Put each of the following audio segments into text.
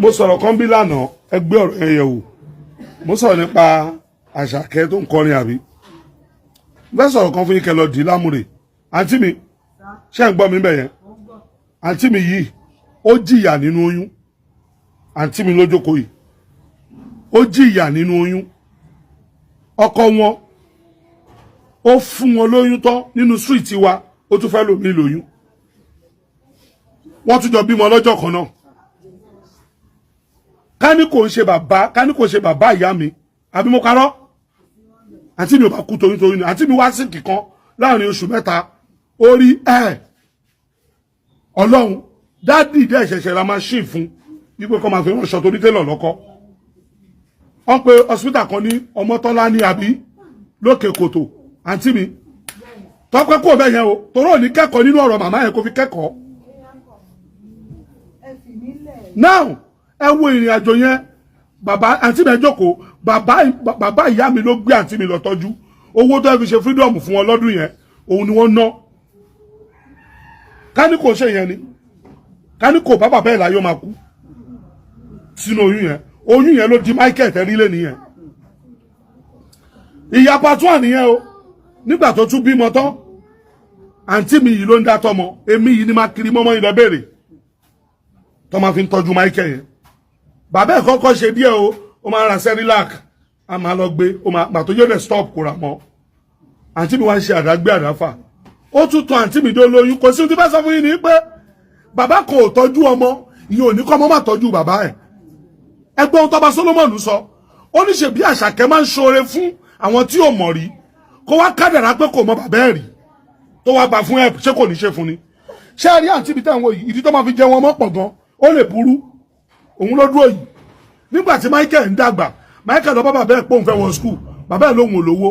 mo sọ̀rọ̀ kan bí lánàá ẹgbẹ́ ọ̀rọ̀ ẹ̀yẹ̀ wò mo sọ̀rọ̀ nípa Àṣàkẹ́ tó ń kọrin àbí bẹ́ẹ̀ sọ̀rọ̀ kan fún yín kẹ́ lọ dì í lámùrè àǹtí mi ṣé ń gbọ́ mi bẹ̀ yẹn àǹtí mi yìí ó jìyà nínú oyún àǹtí mi lójókòó yìí ó jìyà nínú oyún ọkọ wọn ó fún wọn lóyún tán nínú street wa ó tún fẹ́ lòmí lóyún wọ́n tún jọ bímọ lọ́jọ́ kan náà ká ní kò ń ṣe bàbá ìyá mi àbí mo karọ́ àǹtí mi ò bá kú torítorí ni àǹtí mi wá sí kíkan láàrin oṣù mẹ́ta ó rí ọlọ́run dádì dẹ́ ìṣẹ̀ṣẹ̀ la máa ṣì fún wípé kọ́ máa fi ránṣọ torí télọ̀ lọ́kọ́ wọ́n pe hospital kan ní Ọmọ́tọ́lá ní àbí lókè kòtò àǹtí mi tọ́pẹ́ kò bẹ́ẹ̀ yẹn o torí ò ní kẹ́kọ̀ọ́ nínú ọ̀rọ̀ màmá yẹn kò fi kẹ́kọ̀ọ́ now ẹ wo ìrìn àjò yẹn bàbá àǹtí mi jókòó bàbá ìyá mi ló gbé àǹtí mi lọ tọ́jú owó tó fi ṣe freedom fún wọn lọ́dún yẹn òun ni wọ́n ná ká ní kò ṣe yẹn ni ká ní kò bá bàbá ẹ̀ láyọ̀ máa kú sínú oyún yẹn ló di Michael tẹ́rílé nìyẹn ìyá pàtó nìyẹn o nígbà tó tún bímọ tán àǹtí mi yìí ló ń dá tọmọ èmi yìí ni máa kiri mọ́mọ́ ilẹ̀ béèrè tó máa fi ń tọ́jú Michael yẹn bàbá ẹ̀ kọ́kọ́ ṣe díẹ̀ o ó máa ń ra Cerelac a máa lọ gbé ó máa gbà tó yóò dẹ̀ stop kó ra mọ́ àǹtí mi wá ń ṣe àdágbé àdáfà ó tún tọ́ àǹtí mi dó lóyún kò sí ohun tí bá sọ fún yín ni pé bàbá kan ò tọ́jú ọmọ ìyẹn ò ní kọ́ ọmọ má tọ́jú bàbá ẹ̀ ẹgbẹ́ ohun tọ́ba Solomon sọ ó ní ṣe bí Àṣàkẹ́ máa ń ṣoore fún àwọn tí ò mọ̀ rí kó wá kádàrá pé kò mọ bàbá ẹ̀ rí tó wá gbà fún ẹ̀ ṣé kò ní ṣe fún ni ṣé àrí àǹtí mi táwọn yìí ìdí tó máa fi jẹ wọn mọ́ pọ̀ gan ó lè burú òun ló dúró yìí nígbà tí Michael ń dàgbà Michael lọ bá bàbá ẹ̀ pé òun fẹ́ wọ school bàbá ẹ̀ lóhun ò lówó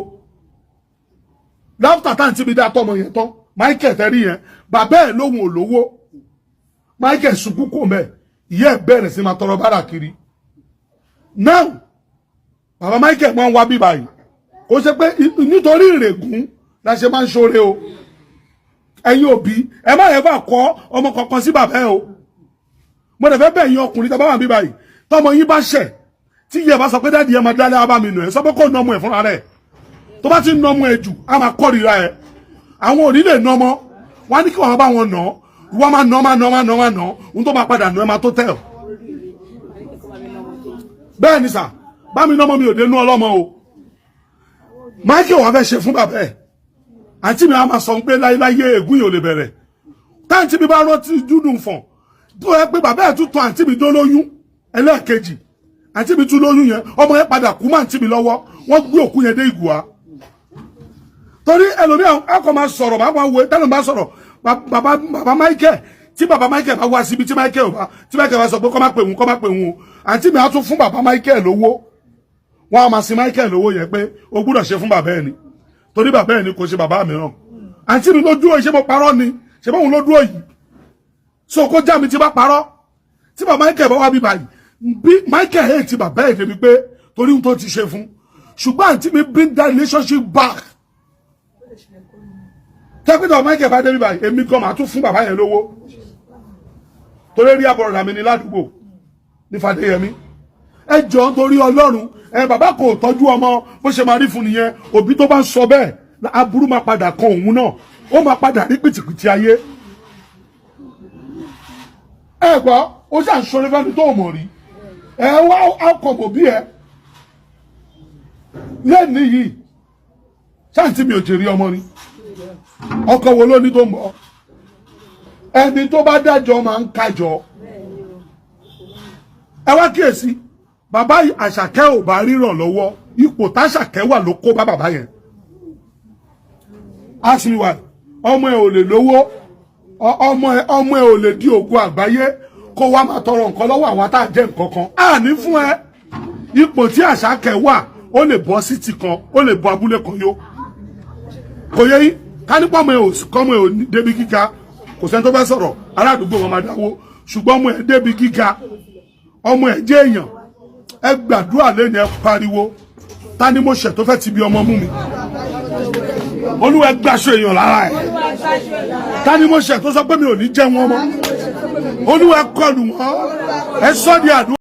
láfùtà táǹtí mi dá tọmọ yẹn tán Michael tẹ́rí yẹn bàbá ẹ̀ lóhun ò lówó Michael sunkún kò mẹ́ ìyá ẹ̀ bẹ̀rẹ̀ sí máa tọrọ bárà kiri now bàbá Michael máa ń wá bíbá yìí kò ṣe pé nítorí ìrègùn la ṣe máa ń ṣoore o ẹ̀yin òbí ẹ má yẹ bá kọ́ ọmọ kankan sí bàbá ẹ̀ o mo dẹ̀ fẹ́ bẹ̀ yín ọkùnrin tàbá wà bíbá yìí tọmọ yín bá ṣẹ̀ tí ìyá bá sọ pé dáàdi ẹ máa dálé abá mi nù ẹ sọ pé kò nọmọ ẹ fúnra rẹ̀ tó bá ti nọmọ ẹ jù á máa kórìíra ẹ àwọn òní lè nọmọ wọn ní kí wọn bá wọn nà wọn máa nà ohun tó máa padà nù ẹ máa tó tẹ̀ ọ́ bẹ́ẹ̀ ni sà bá mi nọmọ mi ò dé nú ọlọ́mọ o Michael wà fẹ́ ṣe fún bàbá ẹ̀ àǹtí mi á máa sọ pé láyé ègún yìí ò lè bẹ̀rẹ̀ táǹtí mi bá rántí dúdùn fọ̀n tó yẹ pé bàbá ẹ̀ tún tọ́ àǹtí mi dó lóyún ẹlẹ́ẹ̀kejì àǹtí mi tún lóyún yẹn ọmọ yẹn padà kú mọ́ àǹtí mi lọ́wọ́ wọ́n gbé òkú yẹn dé Ìgùwà torí ẹlòmíràn akọ máa sọ̀rọ̀ máa wo tẹ́lẹ̀ máa sọ̀rọ̀ bàbá Michael tí bàbá Michael bá wá síbi tí Michael bá sọ pé kọ́ máa pè wọ́n o àǹtí mi á tún fún bàbá Michael lówó wọ́n á máa sin Michael lówó yẹn pé o gbúdọ̀ ṣe fún bàbá ẹ̀ ni torí bàbá ẹ̀ ni kò ṣe bàbá mìíràn àǹtí mi ló dúró yìí ṣé mo parọ́ ni ṣé bóun ló dúró yìí so kó já mi tí bá parọ́ tí bàbá Michael bá wá bí báyìí bí Michael hate ti bàbá ẹ̀ débi pé torí ohun tó ti ṣe fún ṣùgbọ́n àǹtí mi bring that relationship back tẹ́pítọ̀ Michael bá débi báyìí èmi gan máa tún fún bàbá yẹn lówó torí rí àbọ̀rọ̀dà mi ní ládùúgbò ní Fàdéyẹmí ẹ jọ nítorí Ọlọ́run bàbá kò tọ́jú ọmọ bó ṣe máa rí fún nìyẹn òbí tó bá ń sọ bẹ́ẹ̀ aburú máa padà kan òun náà ó máa padà rí pìtìpìtì ayé ẹ gbọ́ ó ṣàn ṣoore fẹ́ni tó mọ̀ rí wá ọkọ̀ òbí ẹ lẹ́ni yìí ṣáàtì mi ò jèrè ọmọ ni ọkọ̀ wo ló ní tó ń bọ̀ ẹni tó bá dájọ́ máa ń kájọ ẹ wá kíyèsí bàbá Àṣàkẹ́ ò bá ríràn lọ́wọ́ ipò táṣàkẹ́ wà ló kó bá bàbá yẹn àṣìwà ọmọ ẹ ò lè lówó ọmọ ẹ ò lè di ògo àgbáyé kó wá máa tọrọ nǹkan lọ́wọ́ àwọn tá à jẹ́ nǹkan kan àní fún ẹ ipò tí Àṣàkẹ́ wà ó lè bọ́ síìtì kan ó lè bọ́ abúlé kan yó kò yẹ yín ká nípa ọmọ ẹ ò débi gíga kò sẹ́ni tó fẹ́ sọ̀rọ̀ ará àdúgbò wọn máa dáwó ṣùgbọ́n ọmọ ẹ débi gíga ọmọ ẹ jẹ́ èèyàn ẹ gbàdúrà lẹ́nu ẹ pariwo ta ni mo ṣẹ̀ tó fẹ́ ti bí ọmọ mú mi Olúwa gbàṣọ èèyàn lára ẹ̀ ta ni mo ṣẹ̀ tó sọ pé mi ò ní jẹ́ wọn mọ́ Olúwa kọlù wọn. Ẹ sọ di àdúrà.